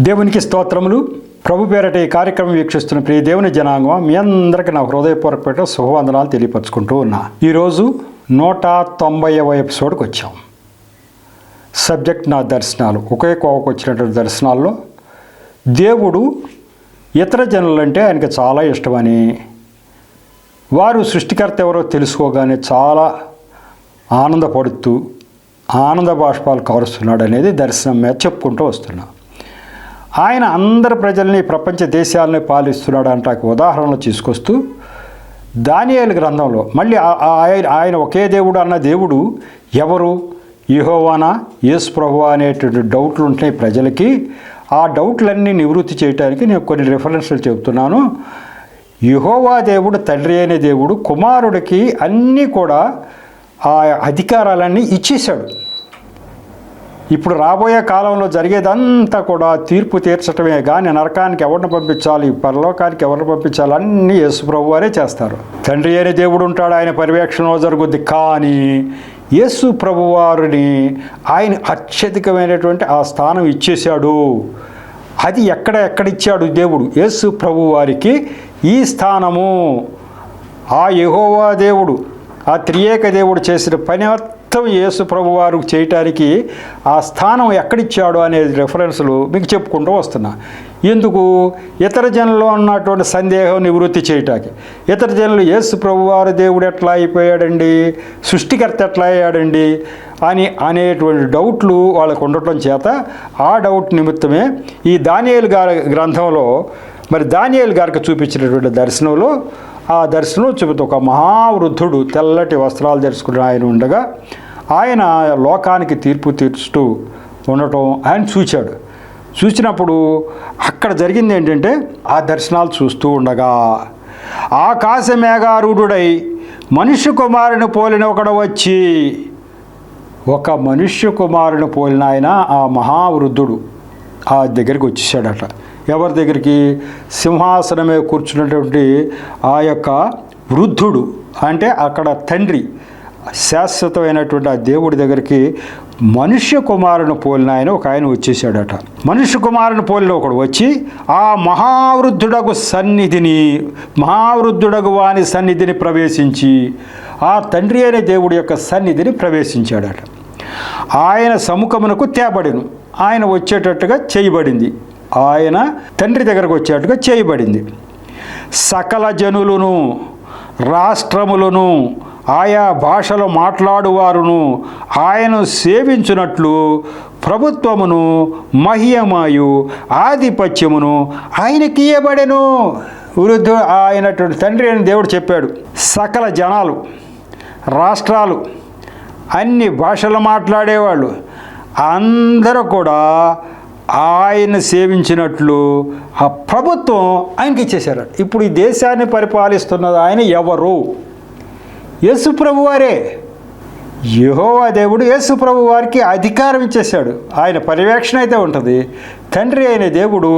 దేవునికి స్తోత్రములు. ప్రభు పేరట ఈ కార్యక్రమం వీక్షిస్తున్న ప్రియ దేవుని జనాంగం, మీ అందరికీ నా హృదయపూర్వక శుభవందనాలు తెలియపరచుకుంటూ ఉన్నా. ఈరోజు 190వ ఎపిసోడ్కి వచ్చాం. సబ్జెక్ట్ నా దర్శనాలు. ఒకే కోవకు వచ్చినటువంటి దర్శనాల్లో దేవుడు ఇతర జనులంటే ఆయనకి చాలా ఇష్టమని, వారు సృష్టికర్త ఎవరో తెలుసుకోగానే చాలా ఆనందపడుతూ ఆనంద బాష్పాలు కారుస్తున్నాడు అనేది దర్శనం మీద చెప్పుకుంటూ వస్తున్నా. ఆయన అందరి ప్రజల్ని, ప్రపంచ దేశాలని పాలిస్తున్నాడు అంటానికి ఉదాహరణలు తీసుకొస్తూ దానియేలు గ్రంథంలో మళ్ళీ ఆయన ఒకే దేవుడు అన్న దేవుడు ఎవరు, యెహోవానా యేసు ప్రభువా అనేటువంటి డౌట్లు ఉంటాయి ప్రజలకి. ఆ డౌట్లన్నీ నివృత్తి చేయడానికి నేను కొన్ని రిఫరెన్స్లు చెబుతున్నాను. యెహోవా దేవుడు తండ్రి అయిన దేవుడు కుమారుడికి అన్నీ కూడా ఆ అధికారాలన్నీ ఇచ్చేశాడు. ఇప్పుడు రాబోయే కాలంలో జరిగేదంతా కూడా తీర్పు తీర్చడమే కానీ నరకానికి ఎవరిని పంపించాలి, పరలోకానికి ఎవరిని పంపించాలి అన్నీ యేసు ప్రభు వారే చేస్తారు. తండ్రి అయిన దేవుడు ఉంటాడు, ఆయన పర్యవేక్షణలో జరుగుద్ది. కానీ యేసు ప్రభు వారిని ఆయన అత్యధికమైనటువంటి ఆ స్థానం ఇచ్చేశాడు. అది ఎక్కడిచ్చాడు దేవుడు? యేసు ప్రభు వారికి ఈ స్థానము. ఆ యెహోవా దేవుడు, ఆ త్రియేక దేవుడు చేసిన పని మొత్తం యేసు ప్రభు వారు చేయటానికి ఆ స్థానం ఎక్కడిచ్చాడు అనేది రెఫరెన్స్లు మీకు చెప్పుకుంటూ వస్తున్నా. ఎందుకు? ఇతర జనుల్లో ఉన్నటువంటి సందేహం నివృత్తి చేయటానికి. ఇతర జనులు యేసు ప్రభు వారు దేవుడు ఎట్లా అయిపోయాడండి, సృష్టికర్త ఎట్లా అయ్యాడండి అనేటువంటి డౌట్లు వాళ్ళకు ఉండటం చేత ఆ డౌట్ నిమిత్తమే ఈ దానియేలు గారి గ్రంథంలో మరి దానియేలు గారికి చూపించినటువంటి దర్శనంలో ఆ దర్శనం చెబుతూ ఒక మహావృద్ధుడు తెల్లటి వస్త్రాలు ధరించుకుని ఆయన ఉండగా ఆయన లోకానికి తీర్పు తీర్చుతూ ఉండటం ఆయన చూచాడు. చూసినప్పుడు అక్కడ జరిగింది ఏంటంటే, ఆ దర్శనాలు చూస్తూ ఉండగా ఆకాశ మేఘారూఢుడై మనుష్య కుమారుని పోలిన ఒకడు వచ్చి, ఒక మనుష్య కుమారుని పోలిన ఆయన ఆ మహావృద్ధుడు ఆ దగ్గరికి వచ్చేసాడట. ఎవరి దగ్గరికి? సింహాసనమే కూర్చున్నటువంటి ఆ యొక్క వృద్ధుడు, అంటే అక్కడ తండ్రి, శాశ్వతమైనటువంటి ఆ దేవుడి దగ్గరికి మనుష్య కుమారుని పోలిన ఆయన వచ్చేసాడట. మనుష్య కుమారుని పోలిన ఒకడు వచ్చి ఆ మహావృద్ధుడగు వాని సన్నిధిని ప్రవేశించి ఆ తండ్రి అయిన దేవుడి యొక్క సన్నిధిని ప్రవేశించాడట. ఆయన సముఖమునకు తేబడిను. ఆయన వచ్చేటట్టుగా చేయబడింది. ఆయన తండ్రి దగ్గరకు వచ్చేట్టుగా చేయబడింది. సకల జనులను, రాష్ట్రములను, ఆయా భాషలు మాట్లాడువారును ఆయనను సేవించున్నట్లు ప్రభుత్వమును, మహిమయు, ఆధిపత్యమును ఆయనకి ఇయ్యబడెను. వృద్ధుడు ఆయనటువంటి తండ్రి అని దేవుడు చెప్పాడు. సకల జనాలు, రాష్ట్రాలు, అన్ని భాషలు మాట్లాడేవాళ్ళు అందరూ కూడా ఆయన సేవించినట్లు ఆ ప్రభుత్వం ఆయనకి ఇచ్చేశారు. ఇప్పుడు ఈ దేశాన్ని పరిపాలిస్తున్నది ఆయన ఎవరు? యేసు ప్రభు వారే. యెహోవా దేవుడు యేసు ప్రభు వారికి అధికారం ఇచ్చేశాడు. ఆయన పర్యవేక్షణ అయితే ఉంటుంది. తండ్రి అయిన దేవుడు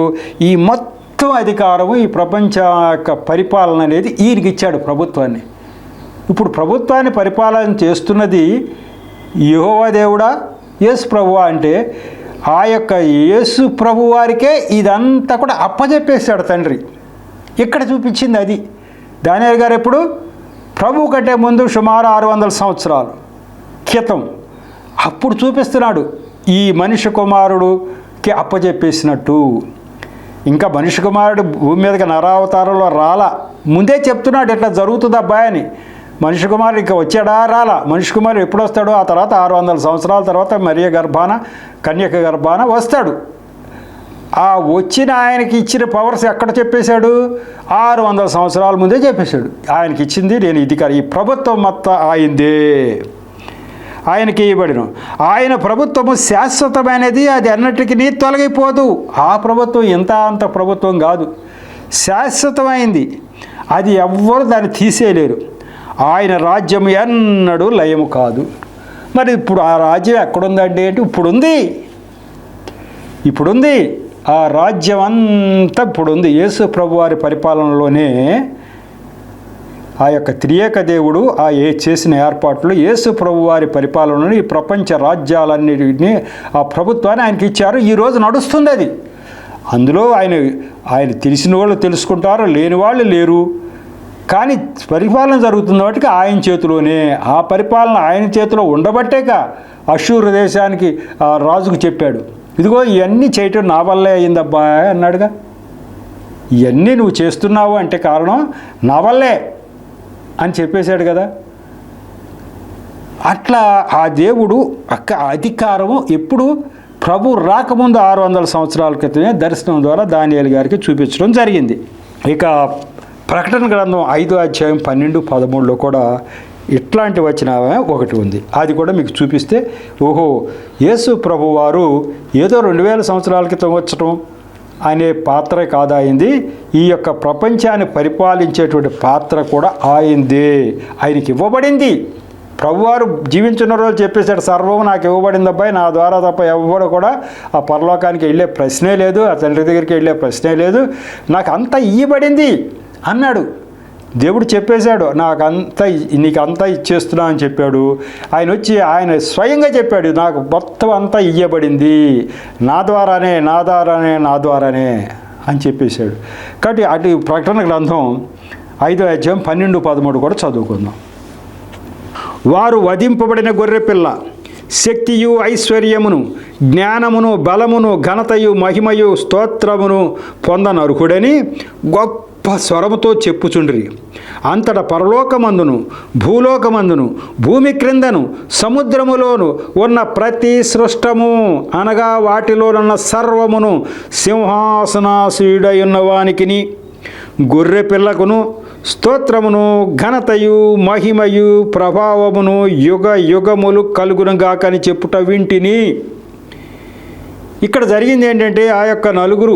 ఈ మొత్తం అధికారము, ఈ ప్రపంచ యొక్క పరిపాలన అనేది ఈయనకి ఇచ్చాడు, ప్రభుత్వాన్ని. ఇప్పుడు ప్రభుత్వాన్ని పరిపాలన చేస్తున్నది యెహోవా దేవుడా, యేసు ప్రభువా అంటే ఆ యొక్క యేసు ప్రభు వారికే ఇదంతా కూడా అప్పచెప్పేశాడు తండ్రి. ఇక్కడ చూపించింది అది. దానియేలు గారు ఎప్పుడు? ప్రభు కంటే ముందు సుమారు 600 సంవత్సరాల క్రితం అప్పుడు చూపిస్తున్నాడు ఈ మనిషి కుమారుడికి అప్పచెప్పేసినట్టు. ఇంకా మనిషి కుమారుడు భూమి మీదకి నరావతారంలో రాలా, ముందే చెప్తున్నాడు ఇట్లా జరుగుతుంది అబ్బాయి అని. మనిషి కుమారుడు ఇంకా వచ్చాడా? రాలా. మనిషి కుమారుడు ఎప్పుడు వస్తాడో ఆ తర్వాత 600 సంవత్సరాల తర్వాత మరియ గర్భాన, కన్యక గర్భాన వస్తాడు. ఆ వచ్చిన ఆయనకి ఇచ్చిన పవర్స్ ఎక్కడ చెప్పేశాడు? 600 సంవత్సరాల ముందే చెప్పేశాడు. ఆయనకి ఇచ్చింది నేను ఇది కాదు, ఈ ప్రభుత్వం మొత్తం ఆయిందే, ఆయనకి ఇవ్వబడిన. ఆయన ప్రభుత్వము శాశ్వతమైనది, అది అన్నిటికీ తొలగిపోదు. ఆ ప్రభుత్వం అంత ప్రభుత్వం కాదు, శాశ్వతమైంది. అది ఎవ్వరు దాన్ని తీసేయలేరు. ఆయన రాజ్యం ఎన్నడూ లయము కాదు. మరి ఇప్పుడు ఆ రాజ్యం ఎక్కడుందండి అంటే ఇప్పుడుంది. ఆ రాజ్యం అంతా ఇప్పుడుంది. యేసు ప్రభు వారి పరిపాలనలోనే ఆ యొక్క త్రియేక దేవుడు చేసిన ఏర్పాట్లు, యేసు ప్రభు వారి పరిపాలనలో ఈ ప్రపంచ రాజ్యాలన్నిటిని ఆ ప్రభుత్వాన్ని ఆయనకి ఇచ్చారు. ఈరోజు నడుస్తుంది అది. అందులో ఆయన తెలిసిన వాళ్ళు తెలుసుకుంటారు, లేని వాళ్ళు లేరు. కానీ పరిపాలన జరుగుతున్న వాటికి ఆయన చేతిలోనే. ఆ పరిపాలన ఆయన చేతిలో ఉండబట్టేక అష్షూరు దేశానికి రాజుకు చెప్పాడు, ఇదిగో ఇవన్నీ చేయటం నా వల్లే అయిందబ్బా అన్నాడుగా. ఇవన్నీ నువ్వు చేస్తున్నావు అంటే కారణం నా వల్లే అని చెప్పేశాడు కదా. అట్లా ఆ దేవుడు అధికారము ఎప్పుడు ప్రభు రాకముందు 600 సంవత్సరాల క్రితమే దర్శనం ద్వారా దానియేలు గారికి చూపించడం జరిగింది. ఇక ప్రకటన గ్రంథం 5వ అధ్యాయం 12, 13లో కూడా ఇట్లాంటి వచనమే ఒకటి ఉంది. అది కూడా మీకు చూపిస్తే ఓహో, యేసు ప్రభు వారు ఏదో 2000 సంవత్సరాల క్రితం వచ్చటం అనే పాత్ర కాదా అయింది, ఈ యొక్క ప్రపంచాన్ని పరిపాలించేటువంటి పాత్ర కూడా ఆయిందే, ఆయనకి ఇవ్వబడింది. ప్రభువారు జీవించిన రోజు చెప్పేశాడు, సర్వం నాకు ఇవ్వబడింది అబ్బాయి, నా ద్వారా తప్ప ఎవరు కూడా ఆ పరలోకానికి వెళ్ళే ప్రశ్నే లేదు, ఆ తండ్రి దగ్గరికి వెళ్ళే ప్రశ్నే లేదు, నాకు అంతా ఇవ్వబడింది అన్నాడు. దేవుడు చెప్పేశాడు, నీకు అంతా ఇచ్చేస్తున్నా అని చెప్పాడు. ఆయన వచ్చి ఆయన స్వయంగా చెప్పాడు, నాకు మొత్తం అంతా ఇవ్వబడింది, నా ద్వారానే అని చెప్పేశాడు. కాబట్టి అటు ప్రకటన గ్రంథం 5వ అధ్యాయం 12, 13 కూడా చదువుకుందాం. వారు వధింపబడిన గొర్రెపిల్ల శక్తియు ఐశ్వర్యమును జ్ఞానమును బలమును ఘనతయు మహిమయు స్తోత్రమును పొందనర్హుడని గొప్ప స్వరముతో చెప్పుచుండ్రి. అంతటా పరలోకమందును భూలోకమందును భూమి క్రిందను సముద్రములోను ఉన్న ప్రతి సృష్టము అనగా వాటిలోనున్న సర్వమును సింహాసనాసీనుడై ఉన్నవానికిని గొర్రె పిల్లకును స్తోత్రమును ఘనతయు మహిమయు ప్రభావమును యుగ యుగములు కలుగునుగాకని చెప్పుట వింటిని. ఇక్కడ జరిగింది ఏంటంటే ఆ యొక్క 4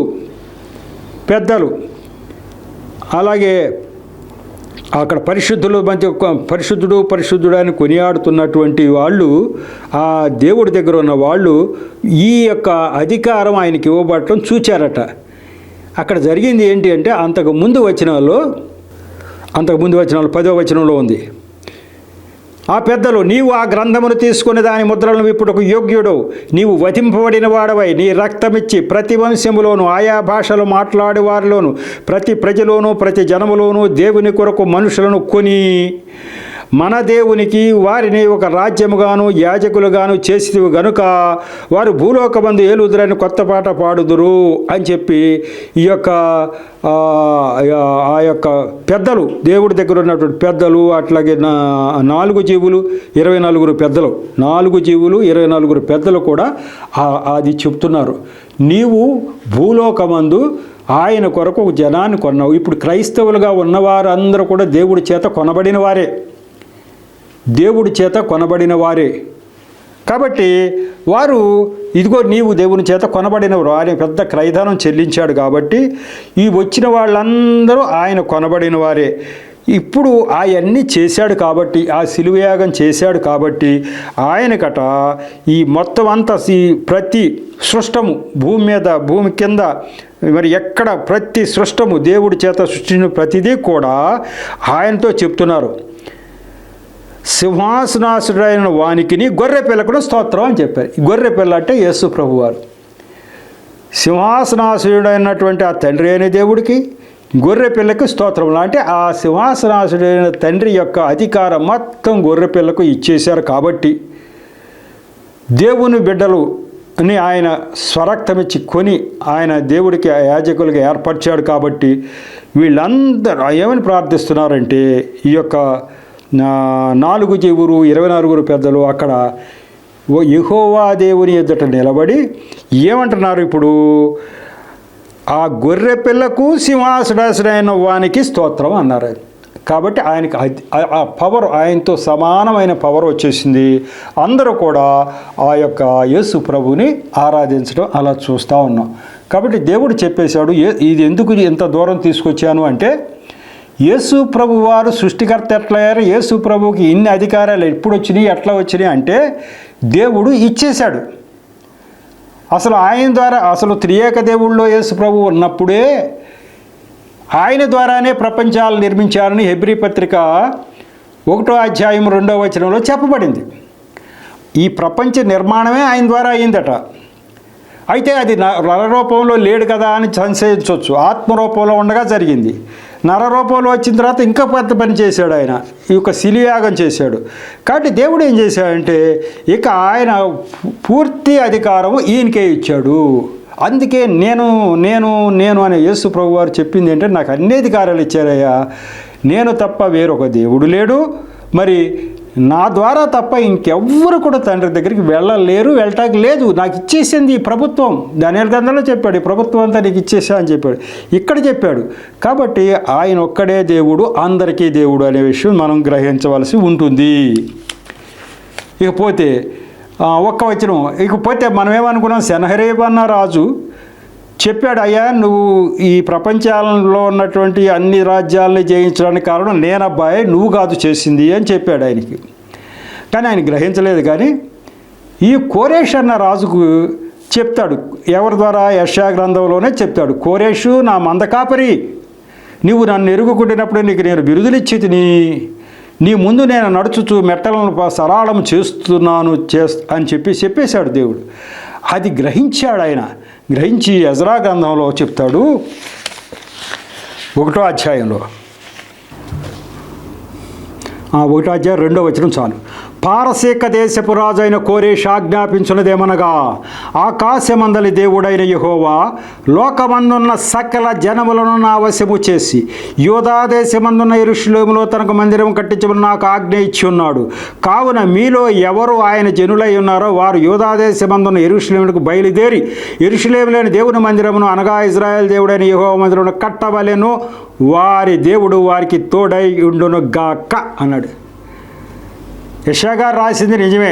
పెద్దలు, అలాగే అక్కడ పరిశుద్ధుల మధ్య పరిశుద్ధుడు అని కొనియాడుతున్నటువంటి వాళ్ళు, ఆ దేవుడి దగ్గర ఉన్న వాళ్ళు ఈ యొక్క అధికారం ఆయనకి ఇవ్వబడటం చూచారట. అక్కడ జరిగింది ఏంటి అంటే అంతకుముందు వచనాల్లో 10వ వచనంలో ఉంది, ఆ పెద్దలు, నీవు ఆ గ్రంథమును తీసుకుని దాని ముద్రలను విప్పుటకు యోగ్యుడు, నీవు వధింపబడిన వాడవై నీ రక్తమిచ్చి ప్రతి వంశములోను ఆయా భాషలు మాట్లాడే వారిలోను ప్రతి ప్రజలోను ప్రతి జనములోను దేవుని కొరకు మనుషులను కొని మన దేవునికి వారిని ఒక రాజ్యముగాను యాజకులుగాను చేసిదివి గనుక వారు భూలోకమందు ఏలుదురని కొత్త పాట పాడుదురు అని చెప్పి ఈ యొక్క ఆ యొక్క పెద్దలు, దేవుడి దగ్గర ఉన్నటువంటి పెద్దలు, అట్లాగే 4 జీవులు 24 పెద్దలు, 4 జీవులు 24 పెద్దలు కూడా అది చెప్తున్నారు. నీవు భూలోకమందు ఆయన కొరకు ఒక జనాన్ని కొన్నావు. ఇప్పుడు క్రైస్తవులుగా ఉన్నవారందరూ కూడా దేవుడి చేత కొనబడిన వారే, దేవుడి చేత కొనబడిన వారే. కాబట్టి వారు ఇదిగో నీవు దేవుని చేత కొనబడినవారు, ఆయన పెద్ద క్రయధనం చెల్లించాడు కాబట్టి ఈ వచ్చిన వాళ్ళందరూ ఆయన కొనబడిన వారే. ఇప్పుడు అవన్నీ చేశాడు కాబట్టి, ఆ శిలువయాగం చేశాడు కాబట్టి ఆయనకట ఈ మొత్తం అంతా ప్రతి సృష్టము భూమి మీద భూమి కింద మరి ఎక్కడ ప్రతి సృష్టము దేవుడి చేత సృష్టించిన ప్రతిదీ కూడా ఆయనతో చెప్తున్నారు. సింహాసనాసుడైన వానికిని గొర్రె పిల్లకును స్తోత్రం అని చెప్పారు. గొర్రె పిల్ల అంటే యేసు ప్రభువారు. సింహాసనాసుడైనటువంటి ఆ తండ్రి అయిన దేవుడికి గొర్రె పిల్లకు స్తోత్రం. అంటే ఆ సింహాసనాసుడైన తండ్రి యొక్క అధికారం మొత్తం గొర్రె పిల్లకు ఇచ్చేశారు కాబట్టి దేవుని బిడ్డలు అని ఆయన స్వరక్తమిచ్చి కొని ఆయన దేవుడికి యాజకులుగా ఏర్పరిచాడు కాబట్టి వీళ్ళందరూ ఏమని ప్రార్థిస్తున్నారంటే ఈ యొక్క 4 జీవులు 24 పెద్దలు అక్కడ యెహోవా దేవుని ఎదుట నిలబడి ఏమంటున్నారు, ఇప్పుడు ఆ గొర్రె పిల్లకు సింహాసనాసుడైన వానికి స్తోత్రం అన్నారు. కాబట్టి ఆయనకి ఆ పవర్, ఆయనతో సమానమైన పవర్ వచ్చేసింది. అందరూ కూడా ఆ యొక్క యేసు ప్రభుని ఆరాధించడం అలా చూస్తూ ఉన్నాం. కాబట్టి దేవుడు చెప్పేశాడు, ఇది ఎందుకు ఇంత దూరం తీసుకొచ్చాను అంటే యేసు ప్రభు వారు సృష్టికర్త ఎట్లయ్యారు, యేసు ప్రభుకి ఇన్ని అధికారాలు ఎప్పుడు వచ్చినాయి, ఎట్లా వచ్చినాయి అంటే దేవుడు ఇచ్చేశాడు. అసలు ఆయన ద్వారా, అసలు త్రియేక దేవుళ్ళలో యేసు ప్రభు ఉన్నప్పుడే ఆయన ద్వారానే ప్రపంచాలు నిర్మించారని హెబ్రీ పత్రిక 1వ అధ్యాయం 2వ వచనంలో చెప్పబడింది. ఈ ప్రపంచ నిర్మాణమే ఆయన ద్వారా అయిందట. అయితే అది నరరూపంలో లేడు కదా అని సంశయించవచ్చు. ఆత్మరూపంలో ఉండగా జరిగింది. నరరూపంలో వచ్చిన తర్వాత ఇంకా పెద్ద పని చేశాడు ఆయన, ఈ యొక్క శిలియాగం చేశాడు. కాబట్టి దేవుడు ఏం చేశాడంటే ఇక ఆయన పూర్తి అధికారం ఈయనకే ఇచ్చాడు. అందుకే నేను నేను నేను అనే యేసు ప్రభు వారు చెప్పింది ఏంటంటే, నాకు అన్ని అధికారాలు ఇచ్చారయ్యా, నేను తప్ప వేరొక దేవుడు లేడు, మరి నా ద్వారా తప్ప ఇంకెవ్వరు కూడా తండ్రి దగ్గరికి వెళ్ళలేరు, వెళ్ళటానికి లేదు, నాకు ఇచ్చేసింది ఈ ప్రభుత్వం. దానియేలు గ్రంథంలో చెప్పాడు, ఈ ప్రభుత్వం అంతా నీకు ఇచ్చేసా అని చెప్పాడు, ఇక్కడ చెప్పాడు. కాబట్టి ఆయన ఒక్కడే దేవుడు, అందరికీ దేవుడు అనే విషయం మనం గ్రహించవలసి ఉంటుంది. ఇకపోతే ఒక్క వచనం, ఇకపోతే మనం ఏమనుకున్నాం, సెనహెరీబు అన్న రాజు చెప్పాడు, అయ్యా నువ్వు ఈ ప్రపంచంలో ఉన్నటువంటి అన్ని రాజ్యాలని జయించడానికి కారణం నేనబ్బాయి, నువ్వు కాదు చేసింది అని చెప్పాడు ఆయనకి. కానీ ఆయన గ్రహించలేదు. కానీ ఈ కోరేష్ అన్న రాజుకు చెప్తాడు, ఎవరి ద్వారా? యెషయా గ్రంథంలోనే చెప్తాడు, కోరేషు నా మందకాపరి, నువ్వు నన్ను ఎరుగుకుంటున్నప్పుడు నీకు నేను బిరుదులిచ్చి నీ ముందు నేను నడుచుచు మెట్టలను సరాళం చేస్తున్నాను అని చెప్పేశాడు దేవుడు. అది గ్రహించాడు ఆయన. గ్రహించి ఎజ్రా గ్రంథంలో చెప్తాడు, 1వ అధ్యాయంలో 1వ అధ్యాయం 2వ వచనం చాలు. పారసీక దేశపు రాజు అయిన కోరేషు ఆజ్ఞాపించున్నదేమనగా, ఆకాశమందలి దేవుడైన యెహోవా లోకమందున్న సకల జనములను నా వశము చేసి యూదా దేశమందున్న యెరూషలేములో తనకు మందిరం కట్టించమని నాకు ఆజ్ఞ ఇచ్చి ఉన్నాడు. కావున మీలో ఎవరు ఆయన జనులై ఉన్నారో వారు యూదా దేశమందున్న యెరూషలేములకు బయలుదేరి యెరూషలేములోని దేవుని మందిరమును అనగా ఇజ్రాయేల్ దేవుడైన యెహోవా మందిరమును కట్టవలెను, వారి దేవుడు వారికి తోడై ఉండును గాక అన్నాడు. యెషయా గారు రాసింది నిజమే.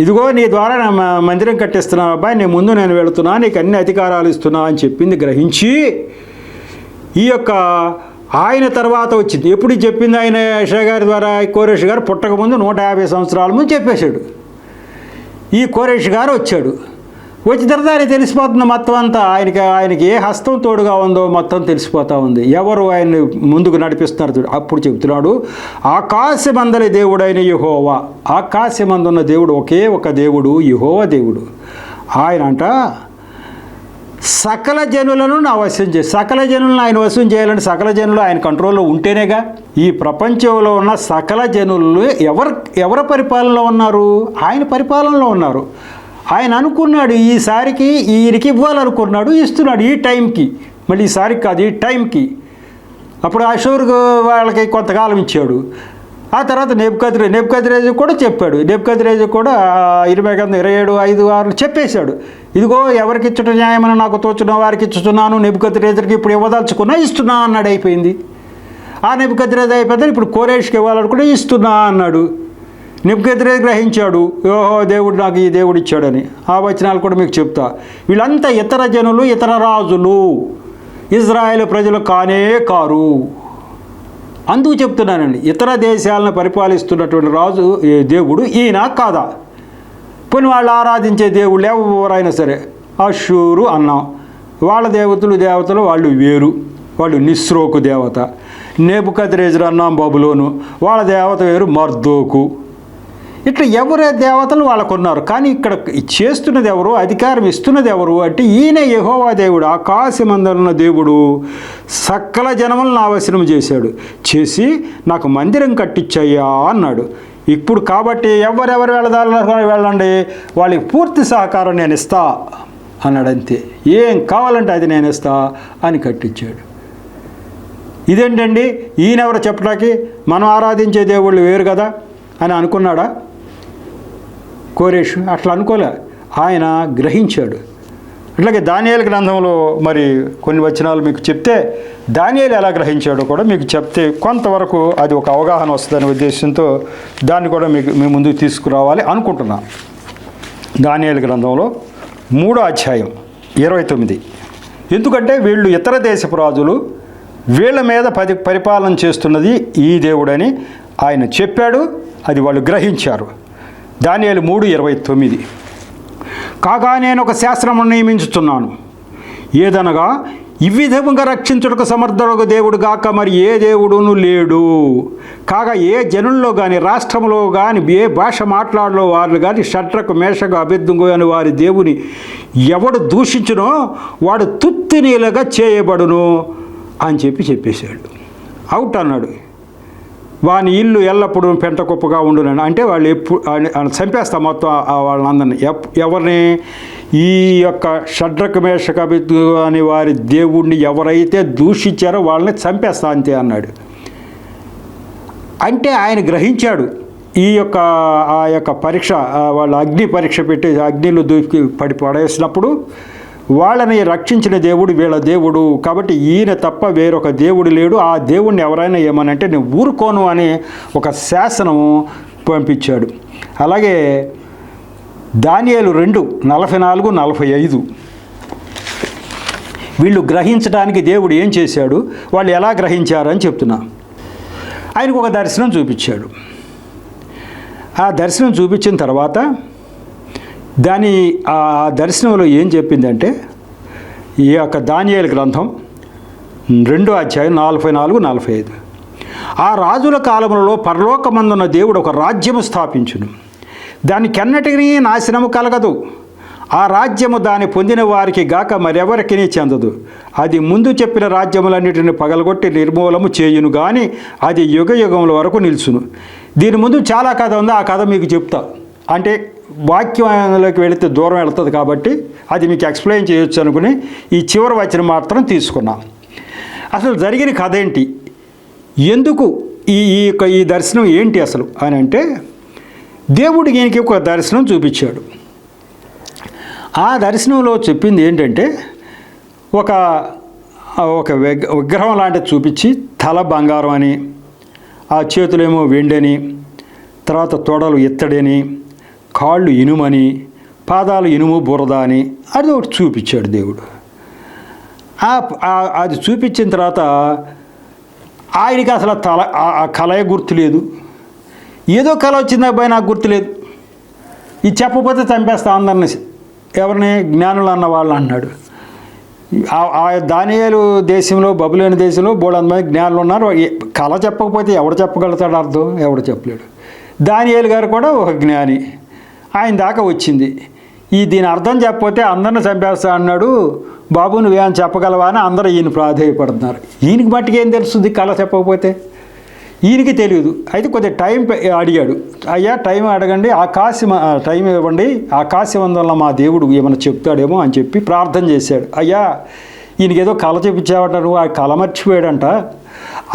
ఇదిగో నీ ద్వారా నా మందిరం కట్టిస్తున్నా అబ్బాయి, నీ ముందు నేను వెళుతున్నా, నీకు అన్ని అధికారాలు ఇస్తున్నా అని చెప్పింది గ్రహించి ఈ యొక్క ఆయన తర్వాత వచ్చింది. ఎప్పుడు చెప్పింది ఆయన? యెషయా గారి ద్వారా. కోరేషు గారు పుట్టకముందు 150 సంవత్సరాల ముందు చెప్పేశాడు. ఈ కోరేషు గారు వచ్చాడు. వచ్చిన తర్వాత ఆయన తెలిసిపోతుంది మొత్తం అంతా. ఆయనకి ఏ హస్తం తోడుగా ఉందో మొత్తం తెలిసిపోతూ ఉంది, ఎవరు ఆయన్ని ముందుకు నడిపిస్తున్నారు. అప్పుడు చెబుతున్నాడు, ఆకాశమందలి దేవుడైన యెహోవా. ఆకాశమందున్న దేవుడు ఒకే ఒక దేవుడు, యెహోవా దేవుడు. ఆయన అంట సకల జనులను నా వశం చేసి, సకల జనులను ఆయన వశం చేయాలంటే సకల జనులు ఆయన కంట్రోల్లో ఉంటేనేగా. ఈ ప్రపంచంలో ఉన్న సకల జనులు ఎవరి పరిపాలనలో ఉన్నారు? ఆయన పరిపాలనలో ఉన్నారు. ఆయన అనుకున్నాడు ఈసారికి ఈయనకి ఇవ్వాలనుకున్నాడు, ఇస్తున్నాడు ఈ టైంకి. మళ్ళీ ఈసారికి కాదు, ఈ టైంకి. అప్పుడు అషూర్ వాళ్ళకి కొంతకాలం ఇచ్చాడు. ఆ తర్వాత నెబుకద్రెజరు కూడా చెప్పాడు. నెబుకద్రెజరు కూడా 27:5-6 చెప్పేశాడు, ఇదిగో ఎవరికి ఇచ్చట న్యాయమని నాకు తోచున్న వారికి ఇచ్చుతున్నాను, నెబుకద్రెజరుకి ఇప్పుడు ఇవ్వదలుచుకున్నా ఇస్తున్నా అన్నాడు. అయిపోయింది. ఆ నెబుకద్రెజరు అయిపోతే ఇప్పుడు కోరేషుకి ఇవ్వాలనుకుంటే ఇస్తున్నా అన్నాడు. నెబుకద్రెజరు గ్రహించాడు, ఓహో దేవుడు నాకు ఈ దేవుడు ఇచ్చాడని. ఆ వచనాలు కూడా మీకు చెప్తా. వీళ్ళంతా ఇతర జనులు, ఇతర రాజులు, ఇజ్రాయేల్ ప్రజలు కానే కారు. అందుకు చెప్తున్నానండి, ఇతర దేశాలను పరిపాలిస్తున్నటువంటి రాజు దేవుడు ఈయన కాదా? పోనీ వాళ్ళు ఆరాధించే దేవుళ్ళు ఎవరైనా సరే, అషూరు అన్నాం, వాళ్ళ దేవతలు వాళ్ళు వేరు, వాళ్ళు నిస్రోకు దేవత. నెబుకద్రెజరు అన్నాం బబులోను, వాళ్ళ దేవత వేరు, మర్దోకు. ఇట్లా ఎవరే దేవతలు వాళ్ళకు ఉన్నారు. కానీ ఇక్కడ చేస్తున్నది ఎవరు, అధికారం ఇస్తున్నది ఎవరు అంటే ఈయన యెహోవా దేవుడు, ఆకాశమందున్న దేవుడు. సకల జనములను ఆవసరం చేశాడు, చేసి నాకు మందిరం కట్టించయ్యా అన్నాడు. ఇప్పుడు కాబట్టి ఎవరెవరు వెళ్ళండి, వాళ్ళకి పూర్తి సహకారం నేను ఇస్తా అన్నాడు. అంతే, ఏం కావాలంటే అది నేను ఇస్తా అని కట్టించాడు. ఇదేంటండి, ఈయనెవరు చెప్పడానికి? మనం ఆరాధించే దేవుళ్ళు వేరు కదా అని అనుకున్నాడా కోరేషు? అట్లా అనుకోలే, ఆయన గ్రహించాడు. అట్లాగే దానియేలు గ్రంథంలో మరి కొన్ని వచనాలు మీకు చెప్తే దానియేలు ఎలా గ్రహించాడో కూడా మీకు చెప్తే కొంతవరకు అది ఒక అవగాహన వస్తుందనే ఉద్దేశంతో దాన్ని కూడా మీ ముందుకు తీసుకురావాలి అనుకుంటున్నా. దానియేలు గ్రంథంలో 3వ అధ్యాయం 29. ఎందుకంటే వీళ్ళు ఇతర దేశపు రాజులు, వీళ్ళ మీద పరిపాలన చేస్తున్నది ఈ దేవుడని ఆయన చెప్పాడు. అది వాళ్ళు గ్రహించారు. దానియేలు 3:29. కాగా నేను ఒక శాస్త్రమును నియమించుతున్నాను, ఏదనగా ఈ విధముగా రక్షించుటకు సమర్థుడకు దేవుడు గాక మరి ఏ దేవుడును లేడు. కాగా ఏ జనుల్లో కానీ రాష్ట్రంలో కానీ ఏ భాష మాట్లాడలో వారు కానీ షడ్రకు మేషకు అబేద్నెగో అని వారి దేవుని ఎవడు దూషించునో వాడు తుత్తినీలుగా చేయబడును అని చెప్పేశాడు. అవుట్ అన్నాడు. వాని ఇల్లు ఎల్లప్పుడూ పెంట కుప్పగా ఉండునని. అంటే వాళ్ళు ఎప్పుడు చంపేస్తాం మొత్తం వాళ్ళందరినీ. ఎవరిని? ఈ యొక్క షడ్రకు మేషకు అబేద్నెగో అని వారి దేవుణ్ణి ఎవరైతే దూషించారో వాళ్ళని చంపేస్తా అంతే అన్నాడు. అంటే ఆయన గ్రహించాడు ఆ యొక్క పరీక్ష, వాళ్ళ అగ్ని పరీక్ష పెట్టి అగ్నిలో దూకి పడేసినప్పుడు వాళ్ళని రక్షించిన దేవుడు వీళ్ళ దేవుడు కాబట్టి ఈయన తప్ప వేరొక దేవుడు లేడు. ఆ దేవుడిని ఎవరైనా ఏమనంటే నేను ఊరుకోను అని ఒక శాసనము పంపించాడు. అలాగే దానియేలు 2:44-45 వీళ్ళు గ్రహించడానికి దేవుడు ఏం చేశాడు, వాళ్ళు ఎలా గ్రహించారని చెప్తున్నా. ఆయనకు ఒక దర్శనం చూపించాడు. ఆ దర్శనం చూపించిన తర్వాత ఆ దర్శనంలో ఏం చెప్పిందంటే, ఈ యొక్క దానియేలు గ్రంథం 2:44-45 ఆ రాజుల కాలంలో పరలోకమందున్న దేవుడు ఒక రాజ్యము స్థాపించును, దానికెన్నటికీ నాశనము కలగదు. ఆ రాజ్యము దాన్ని పొందిన వారికి గాక మరెవరికి చెందదు. అది ముందు చెప్పిన రాజ్యములన్నిటిని పగలగొట్టి నిర్మూలము చేయును కానీ అది యుగ యుగముల వరకు నిలుచును. దీని ముందు చాలా కథ ఉంది, ఆ కథ మీకు చెప్తా. అంటే వాక్యంలోకి వెళితే దూరం వెళుతుంది కాబట్టి అది మీకు ఎక్స్ప్లెయిన్ చేయొచ్చు అనుకుని ఈ చివరి వచనం మాత్రం తీసుకున్నాం. అసలు జరిగిన కథ ఏంటి, ఎందుకు ఈ దర్శనం ఏంటి అసలు అని అంటే, దేవుడు ఈయనకి ఒక దర్శనం చూపించాడు. ఆ దర్శనంలో చెప్పింది ఏంటంటే, ఒక విగ్రహం లాంటిది చూపించి తల బంగారం అని, ఆ చేతులేమో వెండని, తర్వాత తొడలు ఇత్తడని, కాళ్ళు ఇనుమని, పాదాలు ఇనుము బురద అని అది ఒకటి చూపించాడు దేవుడు. అది చూపించిన తర్వాత ఆయనకి అసలు ఆ కళే గుర్తులేదు. ఏదో కళ వచ్చింది అబ్బాయి, నాకు గుర్తులేదు, ఇది చెప్పకపోతే చంపేస్తా అందరిని, ఎవరిని? జ్ఞానులు అన్న వాళ్ళు అన్నాడు. ఆ దానియేలు దేశంలో, బబులోను దేశంలో బోళంతమంది జ్ఞానులు ఉన్నారు. కళ చెప్పకపోతే ఎవడు చెప్పగలుగుతాడు అర్థం? ఎవడు చెప్పలేడు. దానియేలు గారు కూడా ఒక జ్ఞాని, ఆయన దాకా వచ్చింది. దీని అర్థం చెప్పకపోతే అందరిని చంపేస్తా అన్నాడు. బాబు నువ్వేం చెప్పగలవా అని అందరూ ఈయన ప్రాధేయపడుతున్నారు. ఈయనకి మట్టుకు ఏం తెలుస్తుంది కళ చెప్పకపోతే? ఈయనకి తెలియదు. అయితే కొద్దిగా టైం అడిగాడు. అయ్యా టైం అడగండి, టైం ఇవ్వండి, ఆకాశం వల్ల మా దేవుడు ఏమైనా చెప్తాడేమో అని చెప్పి ప్రార్థన చేశాడు. అయ్యా ఈయనకి ఏదో కళ చెప్పించావట, నువ్వు ఆ కళ మర్చిపోయాడంట,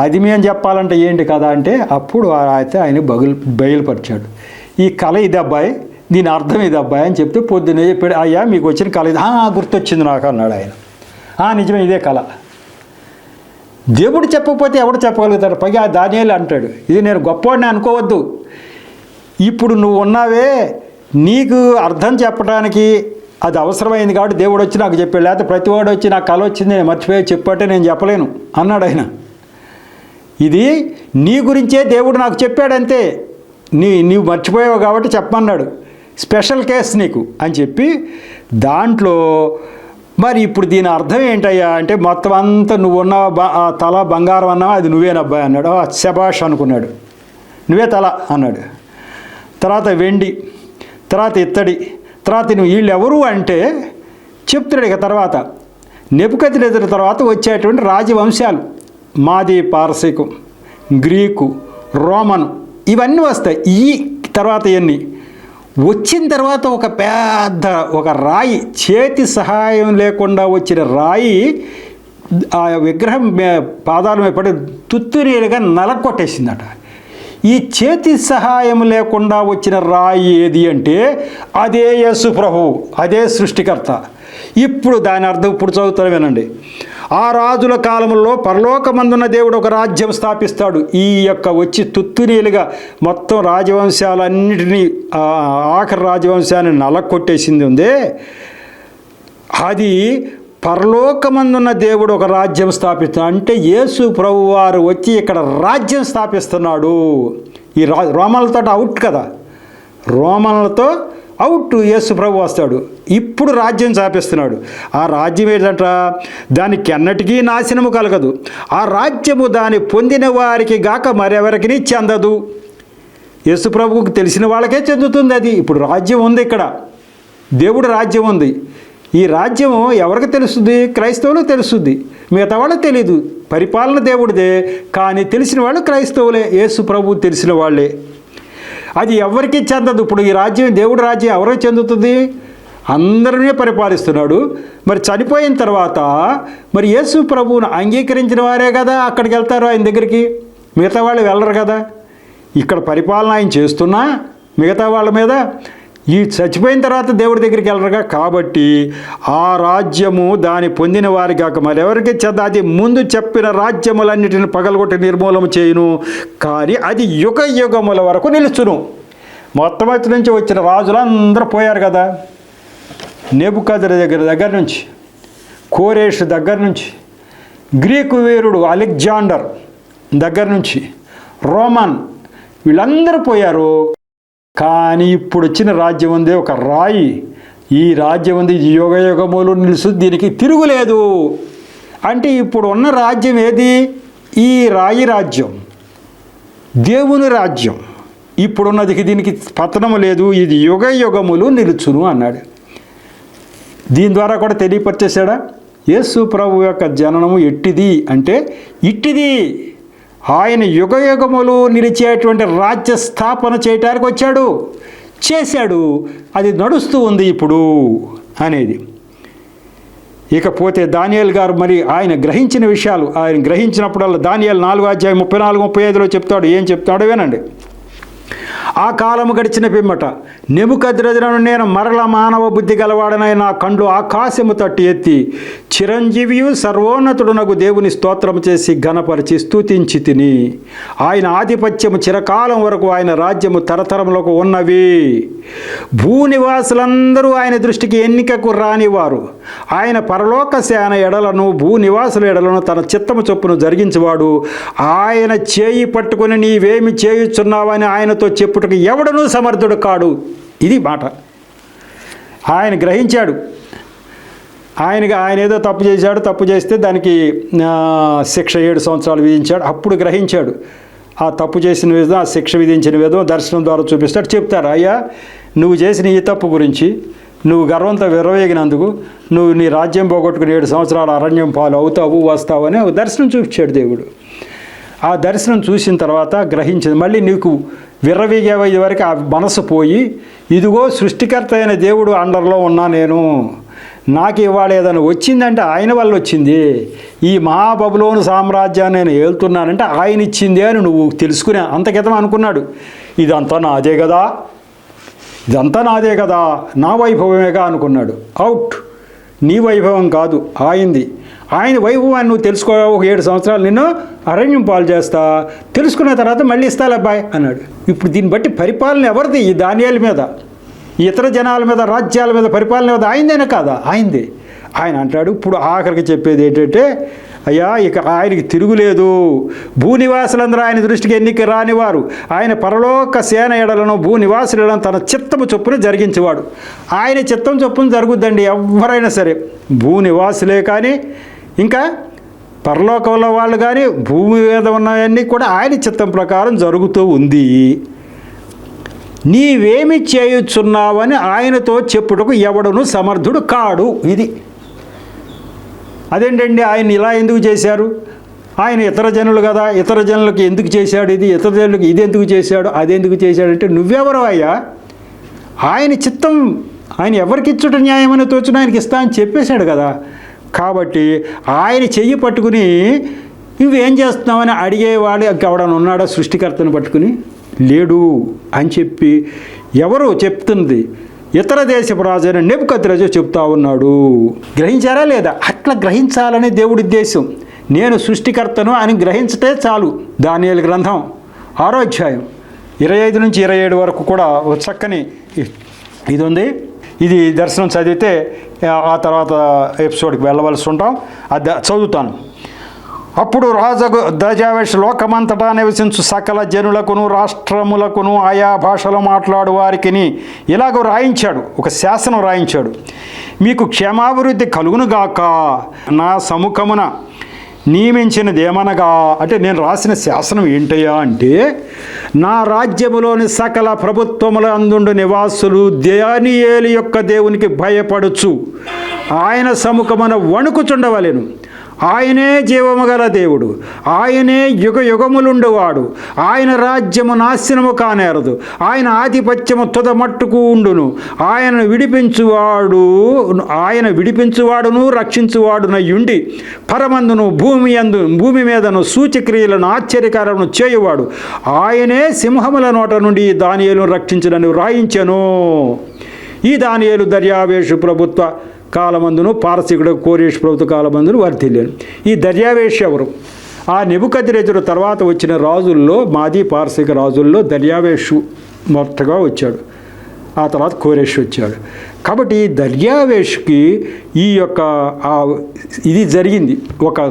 అది మేము చెప్పాలంటే ఏంటి కదా అంటే, అప్పుడు అయితే ఆయన బయలుపరిచాడు. ఈ కళ ఇది అబ్బాయి, దీని అర్థం ఇది అబ్బాయి అని చెప్తే పొద్దున్నే చెప్పాడు. అయ్యా మీకు వచ్చిన కళ ఇది, గుర్తొచ్చింది నాకు అన్నాడు ఆయన. నిజమే, ఇదే కళ. దేవుడు చెప్పకపోతే ఎవడు చెప్పగలుగుతాడు? పైగా దానియేలు అంటాడు, ఇది నేను గొప్పవాడిని అనుకోవద్దు, ఇప్పుడు నువ్వు ఉన్నావే, నీకు అర్థం చెప్పడానికి అది అవసరమైంది కాబట్టి దేవుడు వచ్చి నాకు చెప్పాడు, లేకపోతే ప్రతివాడు వచ్చి నాకు కళ వచ్చింది నేను మర్చిపోయి చెప్పంటే నేను చెప్పలేను అన్నాడు ఆయన. ఇది నీ గురించే దేవుడు నాకు చెప్పాడంతే, నీవు మర్చిపోయావు కాబట్టి చెప్పమన్నాడు, స్పెషల్ కేస్ నీకు అని చెప్పి దాంట్లో మరి ఇప్పుడు దీని అర్థం ఏంటయ్యా అంటే, మొత్తం అంతా నువ్వు ఉన్నావు, తల బంగారం అన్నావా, అది నువ్వేనబ్బాయి అన్నాడు. శబాష్ అనుకున్నాడు, నువ్వే తల అన్నాడు. తర్వాత వెండి, తర్వాత ఇత్తడి, తర్వాత నువ్వు వీళ్ళు ఎవరు అంటే చెప్తున్నాడు. ఇక తర్వాత నెబుకద్నెజరు తర్వాత వచ్చేటువంటి రాజవంశాలు, మాది పారసీకం, గ్రీకు, రోమన్, ఇవన్నీ వస్తాయి. ఈ తర్వాత ఇవన్నీ వచ్చిన తర్వాత ఒక రాయి, చేతి సహాయం లేకుండా వచ్చిన రాయి ఆ విగ్రహం పాదాల మీద పడి తుత్తునీలుగా నలకొట్టేసిందట. ఈ చేతి సహాయం లేకుండా వచ్చిన రాయి ఏది అంటే అదే యేసు ప్రభువు, అదే సృష్టికర్త. ఇప్పుడు దాని అర్థం ఇప్పుడు చదువుతాను వినండి. ఆ రాజుల కాలంలో పరలోకమందున్న దేవుడు ఒక రాజ్యం స్థాపిస్తాడు. ఈ యొక్క వచ్చి తుత్తునీలుగా మొత్తం రాజవంశాలన్నిటినీ, ఆఖరి రాజవంశాన్ని నలకొట్టేసింది ఉందే, అది పరలోకమందున్న దేవుడు ఒక రాజ్యం స్థాపిస్తున్నాడు. అంటే యేసు ప్రభువారు వచ్చి ఇక్కడ రాజ్యం స్థాపిస్తున్నాడు. ఈ రోమన్లతో అవుట్ కదా, రోమన్లతో అవుట్ యేసు ప్రభు వస్తాడు. ఇప్పుడు రాజ్యం చాపిస్తున్నాడు. ఆ రాజ్యం ఏంటంట, దానికి ఎన్నటికీ నాశనము కలగదు. ఆ రాజ్యము దాన్ని పొందిన వారికి గాక మరెవరికి చెందదు. యేసు ప్రభువుకు తెలిసిన వాళ్ళకే చెందుతుంది అది. ఇప్పుడు రాజ్యం ఉంది, ఇక్కడ దేవుడు రాజ్యం ఉంది. ఈ రాజ్యం ఎవరికి తెలుస్తుంది? క్రైస్తవులకు తెలుస్తుంది, మిగతా వాళ్ళకి తెలియదు. పరిపాలన దేవుడిదే, కానీ తెలిసిన వాళ్ళు క్రైస్తవులే, యేసు ప్రభువు తెలిసిన వాళ్ళే. అది ఎవరికి చెందదు. ఇప్పుడు ఈ రాజ్యం, దేవుడి రాజ్యం ఎవరికి చెందుతుంది? అందరినీ పరిపాలిస్తున్నాడు. మరి చనిపోయిన తర్వాత మరి యేసు ప్రభువును అంగీకరించిన వారే కదా అక్కడికి వెళ్తారు, ఆయన దగ్గరికి. మిగతా వాళ్ళు వెళ్ళరు కదా. ఇక్కడ పరిపాలన ఆయన చేస్తున్నా మిగతా వాళ్ళ మీద, ఈ చచ్చిపోయిన తర్వాత దేవుడి దగ్గరికి వెళ్ళరుగా. కాబట్టి ఆ రాజ్యము దాని పొందిన వారి కాక మరెవరికి చెంద. అది ముందు చెప్పిన రాజ్యములన్నిటిని పగలగొట్టి నిర్మూలన చేయును, కానీ అది యుగ యుగముల వరకు నిలుచును. మొత్తం నుంచి వచ్చిన రాజులందరూ పోయారు కదా. నెబుకద్నెజరు దగ్గర నుంచి, కోరేషు దగ్గర నుంచి, గ్రీకు వీరుడు అలెగ్జాండర్ దగ్గర నుంచి, రోమన్, వీళ్ళందరూ పోయారు. కానీ ఇప్పుడు వచ్చిన రాజ్యం ఉంది, ఒక రాయి. ఈ రాజ్యం ఉంది, యుగ యుగములు నిలుసు, దీనికి తిరుగులేదు. అంటే ఇప్పుడు ఉన్న రాజ్యం ఏది? ఈ రాయి రాజ్యం, దేవుని రాజ్యం. ఇప్పుడున్నది, దీనికి పతనము లేదు, ఇది యుగ యుగములు నిలుచును అన్నాడు. దీని ద్వారా కూడా తెలియపరిచేశాడా? యేసు ప్రభు యొక్క జననము ఎట్టిది అంటే ఇట్టిది. ఆయన యుగ యుగములు నిలిచేటువంటి రాజ్య స్థాపన చేయటానికి వచ్చాడు, చేశాడు. అది నడుస్తూ ఉంది ఇప్పుడు అనేది. ఇకపోతే దానియేలు గారు మరి ఆయన గ్రహించిన విషయాలు, ఆయన గ్రహించినప్పుడల్లా దానియేలు 4:34-35 చెప్తాడు. ఏం చెప్తాడో వినండి. ఆ కాలము గడిచిన పిమ్మట నెబుకద్నెజరును నేను మరల మానవ బుద్ధి గలవాడనై నా కండ్లు ఆకాశము తట్టు ఎత్తి చిరంజీవియు సర్వోన్నతుడునగు దేవుని స్తోత్రము చేసి ఘనపరిచి స్తుతించి తిని, ఆయన ఆధిపత్యము చిరకాలం వరకు, ఆయన రాజ్యము తరతరములకు ఉన్నవి. భూనివాసులందరూ ఆయన దృష్టికి ఎన్నికకు రానివారు. ఆయన పరలోక సేన ఎడలను భూనివాసుల ఎడలను తన చిత్తము చొప్పును జరిగించేవాడు. ఆయన చేయి పట్టుకుని నీవేమి చేయుచున్నావని ఆయనతో చెప్పుటకు ఎవడనూ సమర్థుడు కాడు. ఇది మాట. ఆయన గ్రహించాడు. ఆయన ఏదో తప్పు చేశాడు, తప్పు చేస్తే దానికి శిక్ష 7 సంవత్సరాలు విధించాడు. అప్పుడు గ్రహించాడు. ఆ తప్పు చేసిన విధం, ఆ శిక్ష విధించిన విధం దర్శనం ద్వారా చూపిస్తాడు. చెప్తారు, అయ్యా నువ్వు చేసిన ఈ తప్పు గురించి, నువ్వు గర్వంతో విర్రవేగినందుకు నువ్వు నీ రాజ్యం పోగొట్టుకుని 7 సంవత్సరాల అరణ్యం పాలు అవుతావు, వస్తావు అని దర్శనం చూపించాడు దేవుడు. ఆ దర్శనం చూసిన తర్వాత గ్రహించింది. మళ్ళీ నీకు విర్రవీగేవా ఇది వరకు ఆ మనసు పోయి, ఇదిగో సృష్టికర్త అయిన దేవుడు అండర్లో ఉన్నా నేను, నాకు ఇవాళ ఏదైనా వచ్చిందంటే ఆయన వల్ల వచ్చింది. ఈ మహాబబులోను సామ్రాజ్యాన్ని నేను ఏలుతున్నానంటే ఆయన ఇచ్చింది అని నువ్వు తెలుసుకునే అంతకితం అనుకున్నాడు. ఇదంతా నాదే కదా, ఇదంతా నాదే కదా, నా వైభవమేగా అనుకున్నాడు. అవుట్, నీ వైభవం కాదు, ఆయింది. ఆయన వైభవాన్ని నువ్వు తెలుసుకో. ఒక 7 సంవత్సరాలు నిన్ను అరణ్యం పాలు చేస్తా, తెలుసుకున్న తర్వాత మళ్ళీ ఇస్తాలే అబ్బాయి అన్నాడు. ఇప్పుడు దీన్ని బట్టి పరిపాలన ఎవరిది? ఈ దానియేలు మీద, ఇతర జనాల మీద, రాజ్యాల మీద పరిపాలన మీద ఆయిందేనా కాదా? ఆయింది. ఆయన అంటాడు ఇప్పుడు ఆఖరికి చెప్పేది ఏంటంటే, అయ్యా ఇక ఆయనకి తిరుగులేదు. భూనివాసులందరూ ఆయన దృష్టికి ఎన్నిక రానివారు. ఆయన పరలోక సేన ఎడలను భూనివాసుల ఎడలను తన చిత్తము చొప్పున జరిగించేవాడు. ఆయన చిత్తం చొప్పున జరుగుద్దండి ఎవరైనా సరే, భూనివాసులే కానీ ఇంకా పరలోకంలో వాళ్ళు కానీ భూమి మీద ఉన్నవన్నీ కూడా ఆయన చిత్తం ప్రకారం జరుగుతూ ఉంది. నీవేమి చేయుచున్నావని ఆయనతో చెప్పుటకు ఎవడును సమర్థుడు కాడు. ఇది అదేంటండి, ఆయన ఇలా ఎందుకు చేశారు? ఆయన ఇతర జనులు కదా, ఇతర జనులకు ఎందుకు చేశాడు ఇది, ఇతర జనులకు ఇది ఎందుకు చేశాడు, అదెందుకు చేశాడంటే నువ్వెవరు అయ్యా? ఆయన చిత్తం ఆయన ఎవరికి ఇచ్చుట న్యాయమని తోచున ఆయనకి ఇస్తా అని చెప్పేశాడు కదా. కాబట్టి ఆయన చెయ్యి పట్టుకుని నువ్వేం చేస్తున్నావని అడిగేవాడు ఎవడన్నా ఉన్నాడా? సృష్టికర్తను పట్టుకుని లేడు అని చెప్పి ఎవరు చెప్తుంది? ఇతర దేశపు రాజు అయిన నెబుకద్నెజరు చెప్తా ఉన్నాడు. గ్రహించారా లేదా? అట్లా గ్రహించాలని దేవుడి ఉద్దేశం. నేను సృష్టికర్తను అని గ్రహించితే చాలు. దానియేలు గ్రంథం 6వ అధ్యాయం 25-27 వరకు కూడా ఒక చక్కని ఇది ఉంది. ఇది దర్శనం చదివితే ఆ తర్వాత ఎపిసోడ్కి వెళ్ళవలసి ఉంటాం. అది చదువుతాను. అప్పుడు రాజు దర్యావేషు లోకమంతటా నివసించు సకల జనులకును రాష్ట్రములకును ఆయా భాషలు మాట్లాడు వారికిని ఇలాగ రాయించాడు, ఒక శాసనం రాయించాడు. మీకు క్షేమాభివృద్ధి కలుగునుగాక, నా సముఖమున నియమించినదేమనగా, అంటే నేను రాసిన శాసనం ఏంటయ్యా అంటే, నా రాజ్యములోని సకల ప్రభుత్వముల అందుండు నివాసులు దానియేలు యొక్క దేవునికి భయపడుచు ఆయన సముఖమున వణుకుచుండవలెను. ఆయనే జీవము గల దేవుడు, ఆయనే యుగ యుగములుండువాడు, ఆయన రాజ్యము నాశనము కానేరదు, ఆయన ఆధిపత్యము తుద మట్టుకు ఉండును, ఆయన విడిపించువాడును రక్షించువాడునయుండి పరమందును భూమి మీదను సూచక్రియలను ఆశ్చర్యకారమును చేయువాడు, ఆయనే సింహముల నోట నుండి దానియేలును రక్షించునని వ్రాయించెను. ఈ దానియేలు దర్యావేషు ప్రభుత్వ కాలమందును పారసీకుడు కోరేష్ ప్రభుత్వ కాలమందును వర్ధిల్లాను. ఈ దర్యావేషు ఎవరు? ఆ నెబుకద్నెజరు తర్వాత వచ్చిన రాజుల్లో, మాదీ పారసీక రాజుల్లో దర్యావేషు మొదటగా వచ్చాడు, ఆ తర్వాత కోరేష్ వచ్చాడు. కాబట్టి దర్యావేషుకి ఈ యొక్క ఇది జరిగింది, ఒక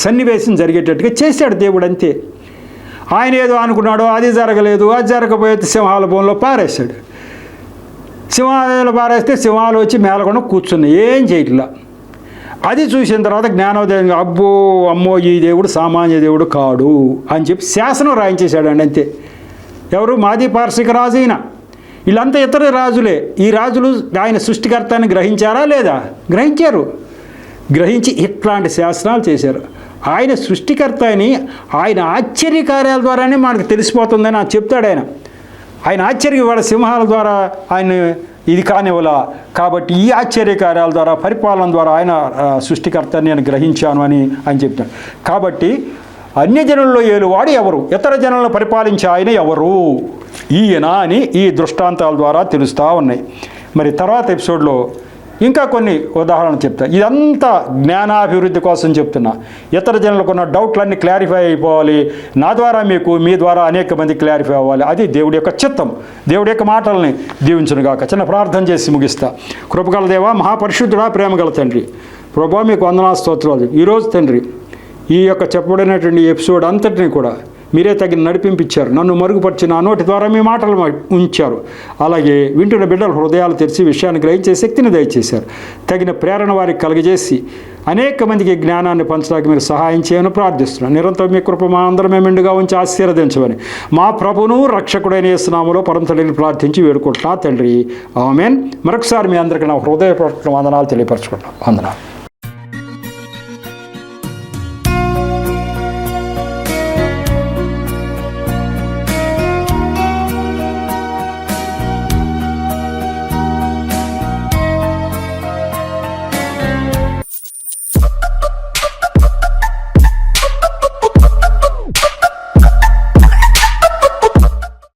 సన్నివేశం జరిగేటట్టుగా చేశాడు దేవుడు, అంతే. ఆయన ఏదో అనుకున్నాడో అది జరగలేదు, అది జరగకపోతే సింహాల బోన్లో పారేశాడు. సింహాలు పారేస్తే సింహాలు వచ్చి మేలకుండా కూర్చున్నాయి, ఏం చేయట్లా. అది చూసిన తర్వాత జ్ఞానోదయం, అమ్మో ఈ దేవుడు సామాన్య దేవుడు కాడు అని చెప్పి శాసనం రాయించేశాడండి, అంతే. ఎవరు? మాదీ పారసీక రాజు అయినా. వీళ్ళంతా ఇతర రాజులే. ఈ రాజులు ఆయన సృష్టికర్తని గ్రహించారా లేదా? గ్రహించారు. గ్రహించి ఇట్లాంటి శాసనాలు చేశారు. ఆయన సృష్టికర్త అని ఆయన ఆశ్చర్యకార్యాల ద్వారానే మనకు తెలిసిపోతుందని చెప్తాడు ఆయన. ఆయన ఆశ్చర్య సింహాల ద్వారా ఆయన ఇది కానివ్వలా. కాబట్టి ఈ ఆశ్చర్యకార్యాల ద్వారా, పరిపాలన ద్వారా ఆయన సృష్టికర్తని నేను గ్రహించాను అని చెప్తాడు. కాబట్టి అన్యజనుల్లో ఏలువాడు ఎవరు? ఇతర జనులను పరిపాలించే ఆయన ఎవరు? ఈయన అని ఈ దృష్టాంతాల ద్వారా తెలుస్తూ ఉన్నాయి. మరి తర్వాత ఎపిసోడ్లో ఇంకా కొన్ని ఉదాహరణలు చెప్తా. ఇదంతా జ్ఞానాభివృద్ధి కోసం చెప్తున్నా. ఇతర జనులకు ఉన్న డౌట్లన్నీ క్లారిఫై అయిపోవాలి, నా ద్వారా మీ ద్వారా అనేక మంది క్లారిఫై అవ్వాలి. అది దేవుడి యొక్క చిత్తం. దేవుడి యొక్క మాటల్ని దీవించునుగాక. చిన్న ప్రార్థన చేసి ముగిస్తా. కృపగల దేవా, మహాపరిశుద్ధుడా, ప్రేమగల తండ్రి, ప్రభువా మీకు వందనాలు స్తోత్రాలు. ఈరోజు తండ్రి ఈ యొక్క చెప్పబడినటువంటి ఎపిసోడ్ అంతటిని కూడా మీరే తగిన నడిపించారు. నన్ను మరుగుపరిచి నా నోటి ద్వారా మీ మాటలు ఉంచారు. అలాగే వింటున్న బిడ్డల హృదయాలు తెరిచి విషయాన్ని గ్రహించే శక్తిని దయచేశారు. తగిన ప్రేరణ వారికి కలుగజేసి అనేక మందికి జ్ఞానాన్ని పంచడానికి మీరు సహాయం చేయని ప్రార్థిస్తున్నాను. నిరంతరం మీ కృప మా అందరమే మెండుగా ఉంచి ఆశీర్వదించమని మా ప్రభును రక్షకుడైన యేసు నామములో పరమతండ్రిని ప్రార్థించి వేడుకుంటున్నా తండ్రి, ఆమేన్. మరొకసారి మీ అందరికీ నా హృదయపూర్వక వందనాలు తెలియపరచుకుంటున్నాను. వందనాలు.